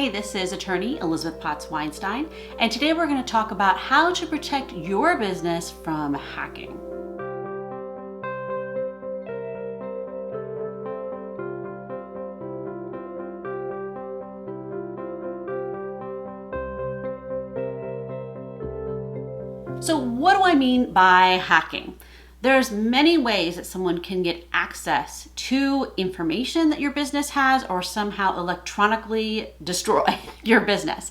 Hey, this is attorney Elizabeth Potts-Weinstein, and today we're going to talk about how to protect your business from hacking. So what do I mean by hacking? There's many ways that someone can get access to information that your business has or somehow electronically destroy your business.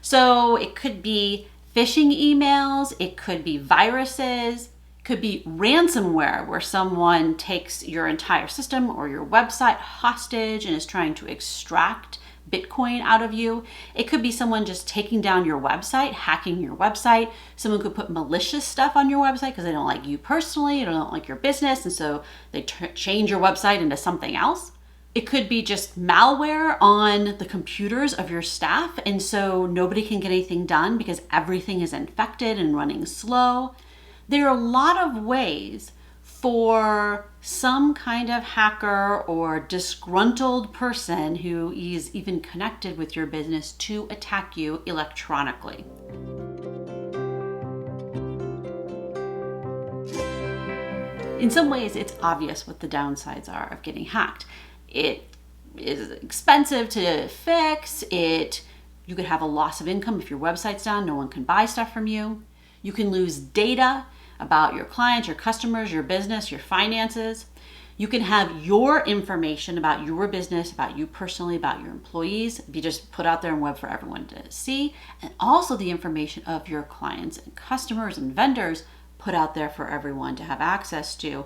So it could be phishing emails, it could be viruses, it could be ransomware where someone takes your entire system or your website hostage and is trying to extract Bitcoin out of you. It could be someone just taking down your website, hacking your website. Someone could put malicious stuff on your website because they don't like you personally, or don't like your business, and so they change your website into something else. It could be just malware on the computers of your staff, and so nobody can get anything done because everything is infected and running slow. There are a lot of ways for some kind of hacker or disgruntled person who is even connected with your business to attack you electronically. In some ways, it's obvious what the downsides are of getting hacked. It is expensive to fix. You could have a loss of income if your website's down. No one can buy stuff from you. You can lose data about your clients, your customers, your business, your finances. You can have your information about your business, about you personally, about your employees, be just put out there on web for everyone to see. And also the information of your clients and customers and vendors put out there for everyone to have access to,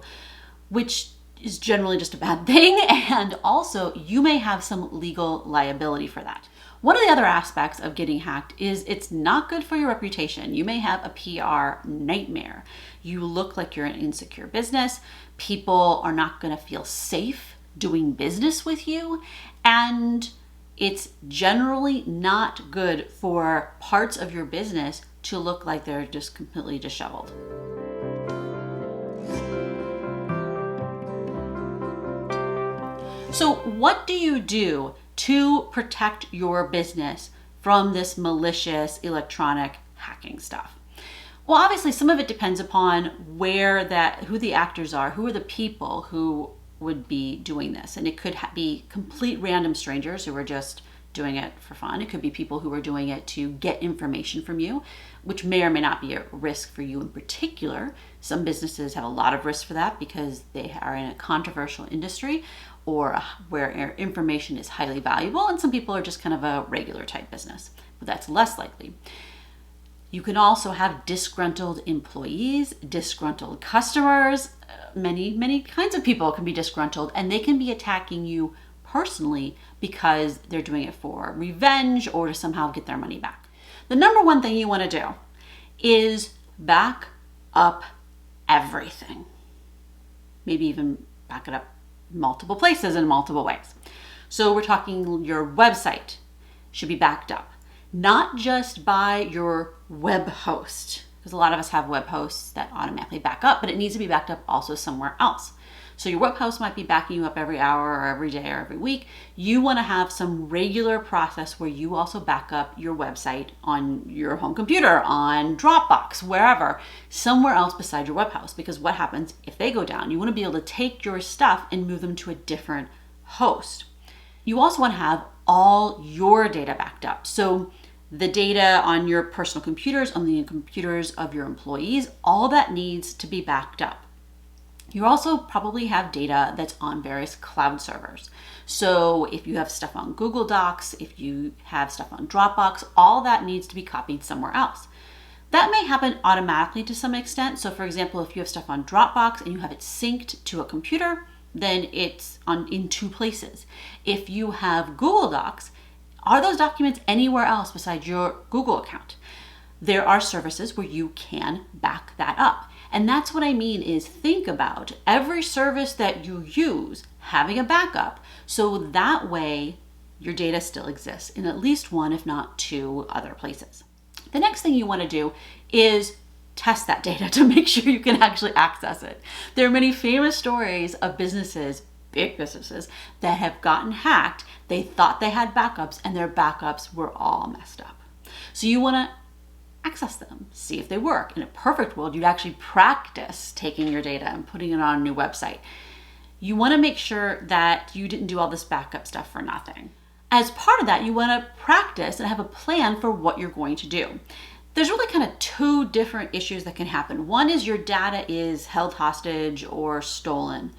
which is generally just a bad thing. And also you may have some legal liability for that. One of the other aspects of getting hacked is it's not good for your reputation. You may have a PR nightmare. You look like you're an insecure business. People are not going to feel safe doing business with you. And it's generally not good for parts of your business to look like they're just completely disheveled. So what do you do to protect your business from this malicious electronic hacking stuff? Well, obviously some of it depends upon who the actors are, who are the people who would be doing this. And it could be complete random strangers who are just doing it for fun. It could be people who are doing it to get information from you, which may or may not be a risk for you in particular. Some businesses have a lot of risk for that because they are in a controversial industry or where information is highly valuable, and some people are just kind of a regular type business, but that's less likely. You can also have disgruntled employees, disgruntled customers. Many kinds of people can be disgruntled, and they can be attacking you personally because they're doing it for revenge or to somehow get their money back. The number one thing you want to do is back up everything. Maybe even back it up multiple places in multiple ways. So we're talking your website should be backed up, not just by your web host, because a lot of us have web hosts that automatically back up, but it needs to be backed up also somewhere else. So your web host might be backing you up every hour or every day or every week. You want to have some regular process where you also back up your website on your home computer, on Dropbox, wherever, somewhere else beside your web host. Because what happens if they go down? You want to be able to take your stuff and move them to a different host. You also want to have all your data backed up. So the data on your personal computers, on the computers of your employees, all that needs to be backed up. You also probably have data that's on various cloud servers. So if you have stuff on Google Docs, if you have stuff on Dropbox, all that needs to be copied somewhere else. That may happen automatically to some extent. So for example, if you have stuff on Dropbox and you have it synced to a computer, then it's in two places. If you have Google Docs, are those documents anywhere else besides your Google account? There are services where you can back that up. And that's what I mean is think about every service that you use having a backup. So that way your data still exists in at least one, if not two other places. The next thing you want to do is test that data to make sure you can actually access it. There are many famous stories of businesses big businesses that have gotten hacked. They thought they had backups and their backups were all messed up. So you want to access them, see if they work. In a perfect world, you'd actually practice taking your data and putting it on a new website. You want to make sure that you didn't do all this backup stuff for nothing. As part of that, you want to practice and have a plan for what you're going to do. There's really kind of two different issues that can happen. One is your data is held hostage or stolen,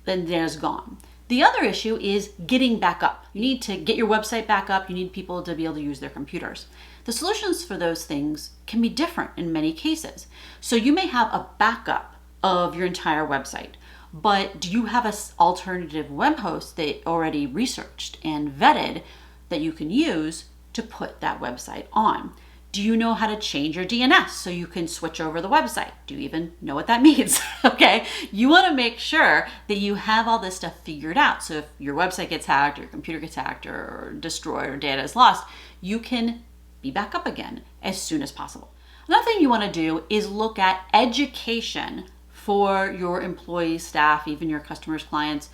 then data's gone. The other issue is getting back up. You need to get your website back up. You need people to be able to use their computers. The solutions for those things can be different in many cases. So you may have a backup of your entire website, but do you have an alternative web host that already researched and vetted that you can use to put that website on? Do you know how to change your DNS so you can switch over the website? Do you even know what that means? Okay, you want to make sure that you have all this stuff figured out. So if your website gets hacked, or your computer gets hacked, or destroyed, or data is lost, you can be back up again as soon as possible. Another thing you want to do is look at education for your employees, staff, even your customers, clients,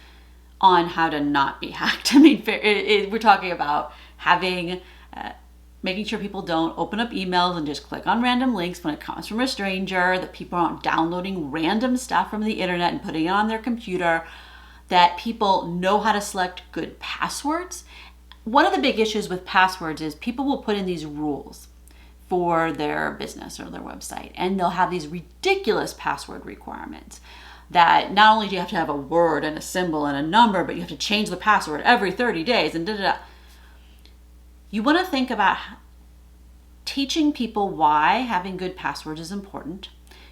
on how to not be hacked. I mean, we're talking about having making sure people don't open up emails and just click on random links when it comes from a stranger, that people aren't downloading random stuff from the internet and putting it on their computer, that people know how to select good passwords. One of the big issues with passwords is people will put in these rules for their business or their website, and they'll have these ridiculous password requirements that not only do you have to have a word and a symbol and a number, but you have to change the password every 30 days and da-da-da. You want to think about teaching people why having good passwords is important.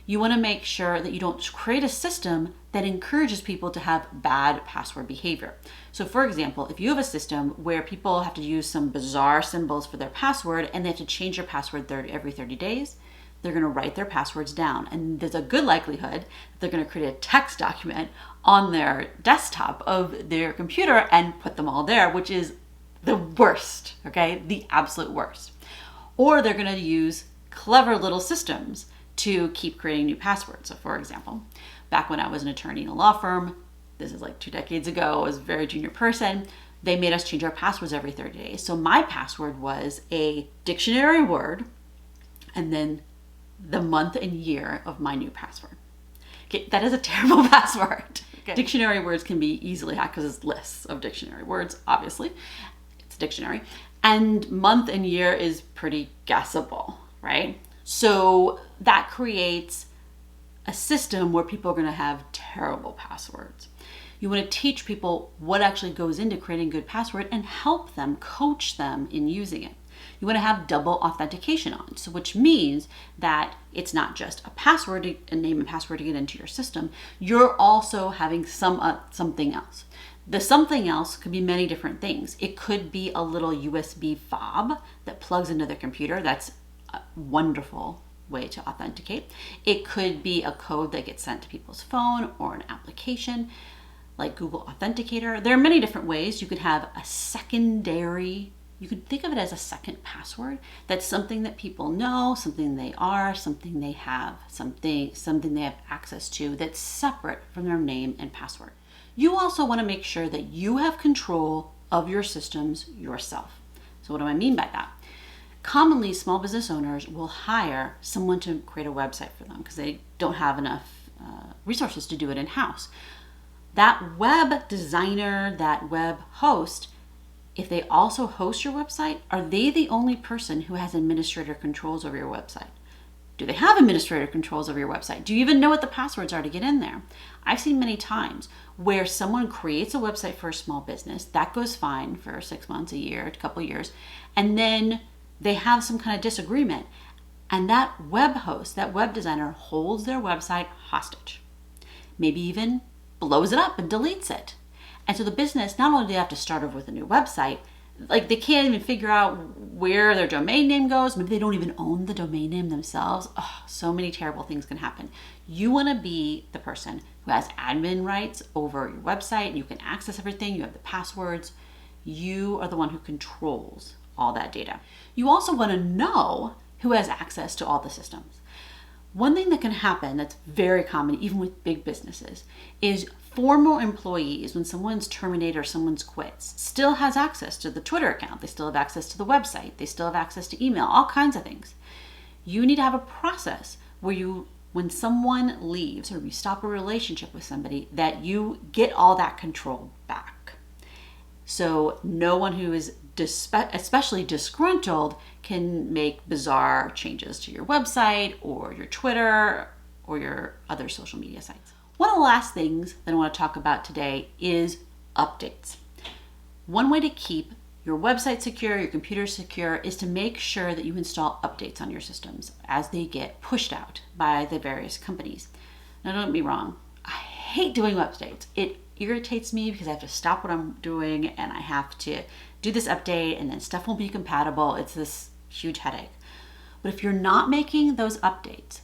You want to make sure that you don't create a system that encourages people to have bad password behavior. So for example, if you have a system where people have to use some bizarre symbols for their password and they have to change their password every 30 days, they're going to write their passwords down. And there's a good likelihood that they're going to create a text document on their desktop of their computer and put them all there, which is the worst, okay? The absolute worst. Or they're going to use clever little systems to keep creating new passwords. So for example, back when I was an attorney in a law firm, this is like 2 decades ago, I was a very junior person, they made us change our passwords every 30 days. So my password was a dictionary word and then the month and year of my new password. Okay, that is a terrible password. Okay. Dictionary words can be easily hacked because it's lists of dictionary words, obviously. It's a dictionary. And month and year is pretty guessable, right? So that creates a system where people are going to have terrible passwords. You want to teach people what actually goes into creating a good password and help them, coach them in using it. You want to have double authentication on, so which means that it's not just a password, a name and password to get into your system. You're also having something else. The something else could be many different things. It could be a little USB fob that plugs into the computer. That's a wonderful way to authenticate. It could be a code that gets sent to people's phone or an application like Google Authenticator. There are many different ways. You could have a secondary, you could think of it as a second password. That's something that people know, something they are, something they have, something they have access to that's separate from their name and password. You also want to make sure that you have control of your systems yourself. So what do I mean by that? Commonly, small business owners will hire someone to create a website for them because they don't have enough resources to do it in-house. That web designer, that web host, if they also host your website, are they the only person who has administrator controls over your website? Do they have administrator controls over your website? Do you even know what the passwords are to get in there? I've seen many times where someone creates a website for a small business, that goes fine for 6 months, a year, a couple of years, and then they have some kind of disagreement, and that web host, that web designer holds their website hostage. Maybe even blows it up and deletes it. And so the business, not only do they have to start over with a new website, like they can't even figure out where their domain name goes. Maybe they don't even own the domain name themselves. Oh, so many terrible things can happen. You want to be the person who has admin rights over your website. You can access everything. You have the passwords. You are the one who controls all that data. You also want to know who has access to all the systems. One thing that can happen that's very common, even with big businesses, is former employees, when someone's terminated or someone's quits, still has access to the Twitter account. They still have access to the website. They still have access to email, all kinds of things. You need to have a process where when someone leaves or you stop a relationship with somebody, that you get all that control back. So no one who is especially disgruntled can make bizarre changes to your website or your Twitter or your other social media sites. One of the last things that I want to talk about today is updates. One way to keep your website secure, your computer secure, is to make sure that you install updates on your systems as they get pushed out by the various companies. Now, don't get me wrong, I hate doing updates. It irritates me because I have to stop what I'm doing and I have to do this update and then stuff won't be compatible. It's this huge headache. But if you're not making those updates,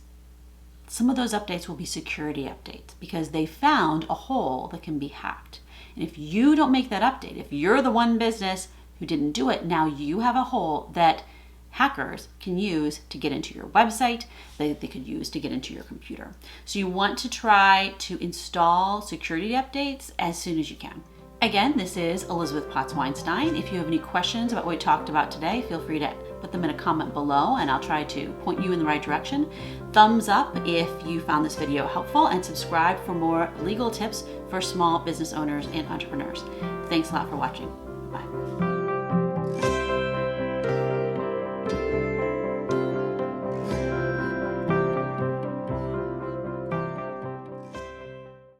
some of those updates will be security updates because they found a hole that can be hacked. And if you don't make that update, if you're the one business who didn't do it, now you have a hole that hackers can use to get into your website, that they could use to get into your computer. So you want to try to install security updates as soon as you can. Again, this is Elizabeth Potts-Weinstein. If you have any questions about what we talked about today, feel free to put them in a comment below and I'll try to point you in the right direction. Thumbs up if you found this video helpful and subscribe for more legal tips for small business owners and entrepreneurs. Thanks a lot for watching.